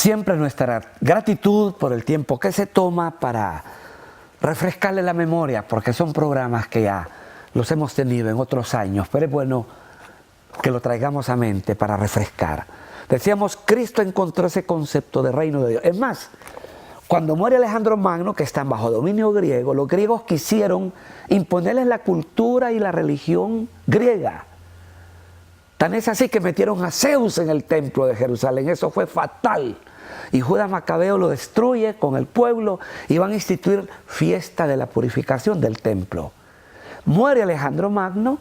siempre nuestra gratitud por el tiempo que se toma para refrescarle la memoria, porque son programas que ya los hemos tenido en otros años, pero es bueno que lo traigamos a mente para refrescar. Decíamos, Cristo encontró ese concepto de reino de Dios. Es más, cuando muere Alejandro Magno, que están bajo dominio griego, los griegos quisieron imponerles la cultura y la religión griega. Tan es así que metieron a Zeus en el templo de Jerusalén. Eso fue fatal. Y Judas Macabeo lo destruye con el pueblo y van a instituir fiesta de la purificación del templo. Muere Alejandro Magno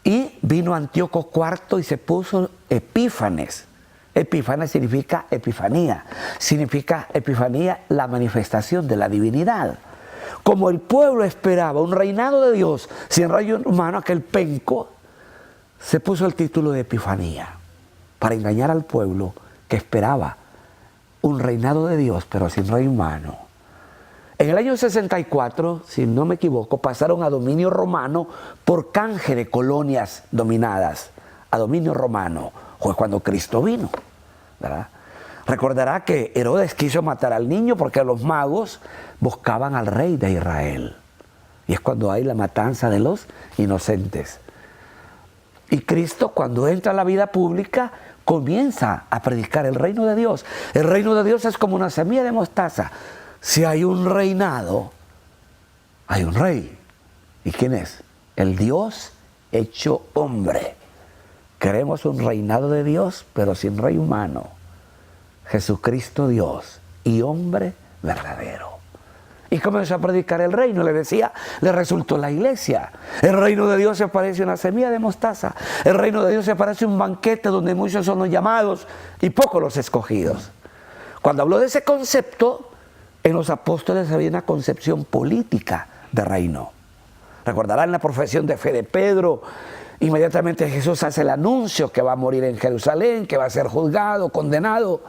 y vino Antíoco IV y se puso Epífanes. Epífanes significa epifanía. Significa epifanía, la manifestación de la divinidad. Como el pueblo esperaba un reinado de Dios sin reino humano, aquel penco se puso el título de Epifanía para engañar al pueblo que esperaba un reinado de Dios pero sin rey humano. En el año 64, si no me equivoco, pasaron a dominio romano por canje de colonias dominadas a dominio romano. Fue cuando Cristo vino, ¿verdad? Recordará que Herodes quiso matar al niño porque los magos buscaban al rey de Israel. Y es cuando hay la matanza de los inocentes. Y Cristo, cuando entra a la vida pública, comienza a predicar el reino de Dios. El reino de Dios es como una semilla de mostaza. Si hay un reinado, hay un rey. ¿Y quién es? El Dios hecho hombre. Queremos un reinado de Dios, pero sin rey humano. Jesucristo Dios y hombre verdadero. Y comenzó a predicar el reino, le decía, le resultó la iglesia. El reino de Dios se parece a una semilla de mostaza. El reino de Dios se parece a un banquete donde muchos son los llamados y pocos los escogidos. Cuando habló de ese concepto, en los apóstoles había una concepción política de reino. Recordarán la profesión de fe de Pedro. Inmediatamente Jesús hace el anuncio que va a morir en Jerusalén, que va a ser juzgado, condenado.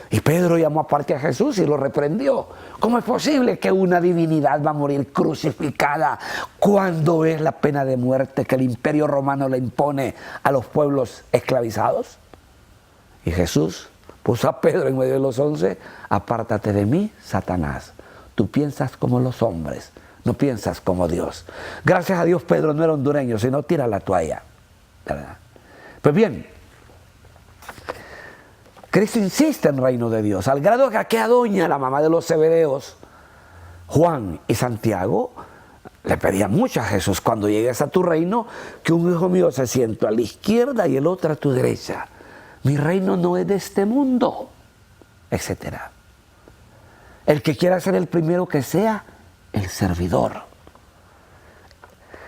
Y Pedro llamó aparte a Jesús y lo reprendió. ¿Cómo es posible que una divinidad va a morir crucificada cuando es la pena de muerte que el imperio romano le impone a los pueblos esclavizados? Y Jesús puso a Pedro en medio de los 11, apártate de mí, Satanás. Tú piensas como los hombres, no piensas como Dios. Gracias a Dios Pedro no era hondureño, sino tira la toalla, ¿verdad? Pues bien, Cristo insiste en el reino de Dios, al grado que aquella doña, la mamá de los Zebedeos, Juan y Santiago, le pedían mucho a Jesús, cuando llegues a tu reino, que un hijo mío se siente a la izquierda y el otro a tu derecha. Mi reino no es de este mundo, etc. El que quiera ser el primero, que sea el servidor.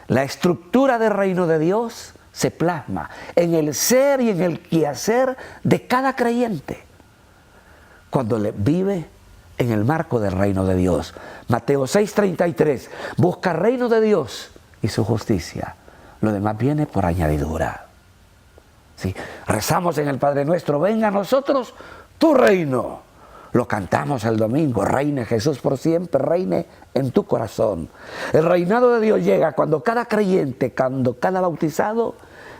La estructura del reino de Dios se plasma en el ser y en el quehacer de cada creyente cuando vive en el marco del reino de Dios. Mateo 6:33, busca el reino de Dios y su justicia, lo demás viene por añadidura. ¿Sí? Rezamos en el Padre Nuestro, venga a nosotros tu reino. Lo cantamos el domingo, reine Jesús por siempre, reine en tu corazón. El reinado de Dios llega cuando cada creyente, cuando cada bautizado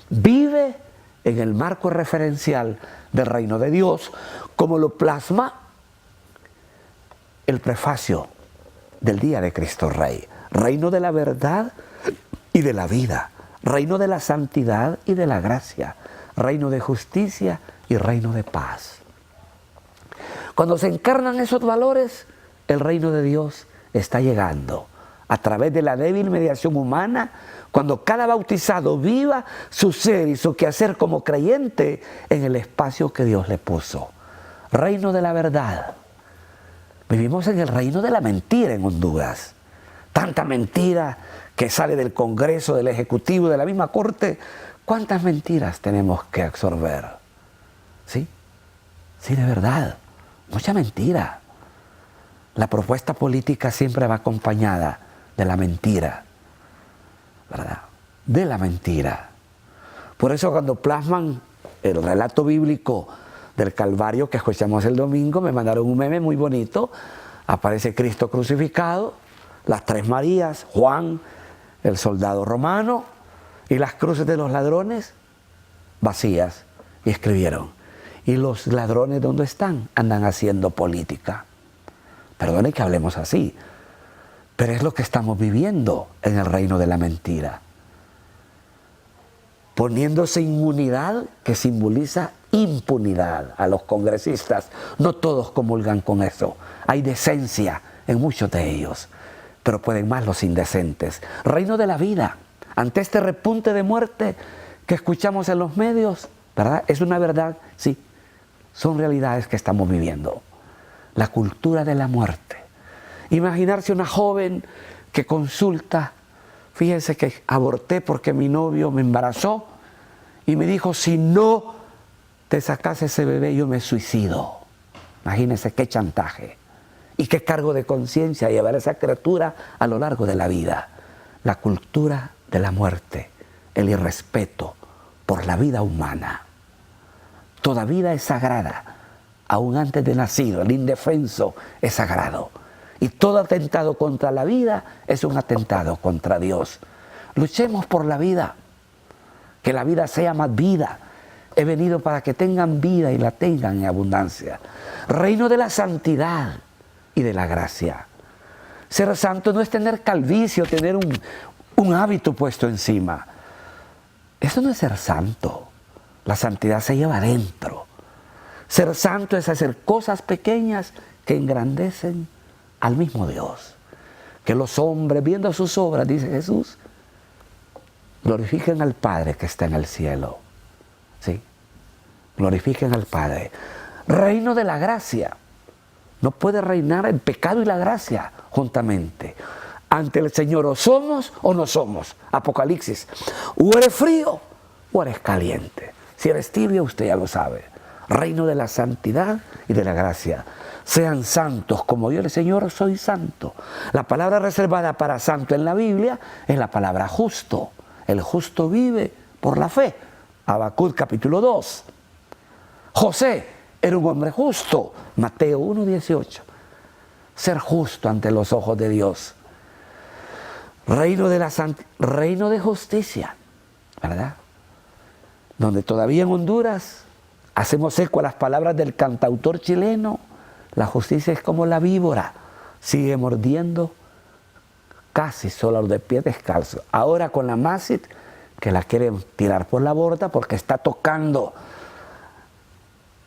vive en el marco referencial del reino de Dios, como lo plasma el prefacio del día de Cristo Rey. Reino de la verdad y de la vida, reino de la santidad y de la gracia, reino de justicia y reino de paz. Cuando se encarnan esos valores, el reino de Dios está llegando a través de la débil mediación humana, cuando cada bautizado viva su ser y su quehacer como creyente en el espacio que Dios le puso. Reino de la verdad. Vivimos en el reino de la mentira en Honduras. Tanta mentira que sale del Congreso, del Ejecutivo, de la misma Corte. ¿Cuántas mentiras tenemos que absorber? ¿Sí? Sí, de verdad. Mucha mentira. La propuesta política siempre va acompañada de la mentira, ¿verdad? De la mentira. Por eso cuando plasman el relato bíblico del Calvario que escuchamos el domingo, me mandaron un meme muy bonito. Aparece Cristo crucificado, las tres Marías, Juan, el soldado romano, y las cruces de los ladrones vacías. Y escribieron: ¿Y los ladrones dónde están? Andan haciendo política. Perdone que hablemos así, pero es lo que estamos viviendo en el reino de la mentira. Poniéndose inmunidad que simboliza impunidad a los congresistas. No todos comulgan con eso. Hay decencia en muchos de ellos, pero pueden más los indecentes. Reino de la vida. Ante este repunte de muerte que escuchamos en los medios, ¿verdad? ¿Es una verdad? Sí. Son realidades que estamos viviendo. La cultura de la muerte. Imaginarse una joven que consulta, fíjense que aborté porque mi novio me embarazó y me dijo, si no te sacas ese bebé yo me suicido. Imagínense qué chantaje y qué cargo de conciencia llevar a esa criatura a lo largo de la vida. La cultura de la muerte, el irrespeto por la vida humana. Toda vida es sagrada, aún antes de nacido, el indefenso es sagrado. Y todo atentado contra la vida es un atentado contra Dios. Luchemos por la vida, que la vida sea más vida. He venido para que tengan vida y la tengan en abundancia. Reino de la santidad y de la gracia. Ser santo no es tener calvicie o tener un hábito puesto encima. Eso no es ser santo. La santidad se lleva adentro. Ser santo es hacer cosas pequeñas que engrandecen al mismo Dios. Que los hombres, viendo sus obras, dice Jesús, glorifiquen al Padre que está en el cielo. ¿Sí? Glorifiquen al Padre. Reino de la gracia. No puede reinar el pecado y la gracia juntamente. Ante el Señor o somos o no somos. Apocalipsis. O eres frío o eres caliente. Si eres tibio, usted ya lo sabe. Reino de la santidad y de la gracia. Sean santos como yo el Señor soy santo. La palabra reservada para santo en la Biblia es la palabra justo. El justo vive por la fe. Habacuc capítulo 2. José era un hombre justo. Mateo 1:18. Ser justo ante los ojos de Dios. Reino de justicia, ¿verdad? Donde todavía en Honduras hacemos eco a las palabras del cantautor chileno. La justicia es como la víbora, sigue mordiendo casi solo a los de pie descalzos. Ahora con la MASIT, que la quieren tirar por la borda porque está tocando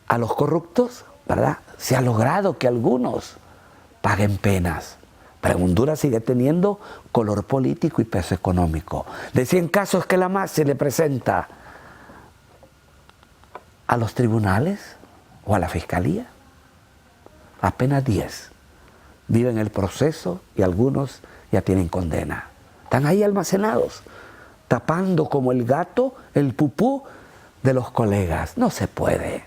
a los corruptos, ¿verdad? Se ha logrado que algunos paguen penas. Pero en Honduras sigue teniendo color político y peso económico. De 100 casos que la MASIT le presenta a los tribunales o a la fiscalía, apenas 10 viven el proceso y algunos ya tienen condena. Están ahí almacenados, tapando como el gato el pupú de los colegas. No se puede.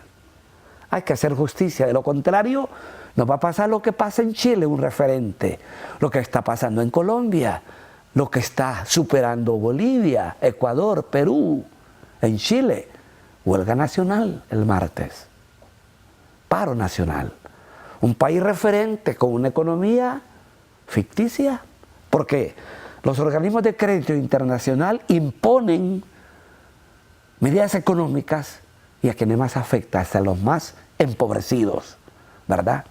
Hay que hacer justicia, de lo contrario nos va a pasar lo que pasa en Chile, un referente, lo que está pasando en Colombia, lo que está superando Bolivia, Ecuador, Perú, en Chile. Huelga nacional el martes, paro nacional. Un país referente con una economía ficticia, porque los organismos de crédito internacional imponen medidas económicas y a quienes más afecta es a los más empobrecidos, ¿verdad?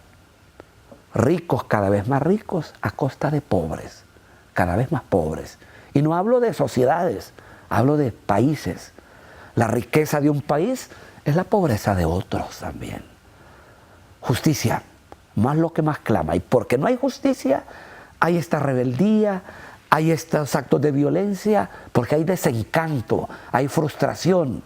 Ricos cada vez más ricos a costa de pobres, cada vez más pobres. Y no hablo de sociedades, hablo de países. La riqueza de un país es la pobreza de otros también. Justicia, más lo que más clama. Y porque no hay justicia, hay esta rebeldía, hay estos actos de violencia, porque hay desencanto, hay frustración.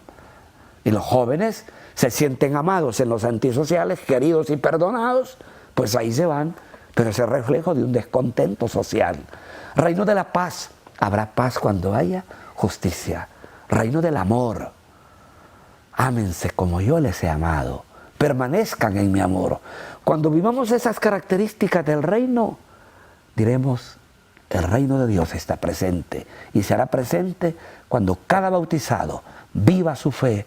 Y los jóvenes se sienten amados en los antisociales, queridos y perdonados, pues ahí se van, pero es el reflejo de un descontento social. Reino de la paz, habrá paz cuando haya justicia. Reino del amor, ámense como yo les he amado, permanezcan en mi amor. Cuando vivamos esas características del reino, diremos, el reino de Dios está presente y se hará presente cuando cada bautizado viva su fe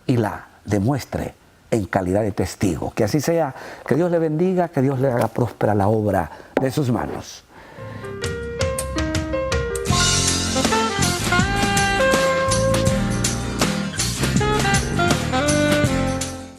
y la demuestre en calidad de testigo. Que así sea, que Dios le bendiga, que Dios le haga próspera la obra de sus manos.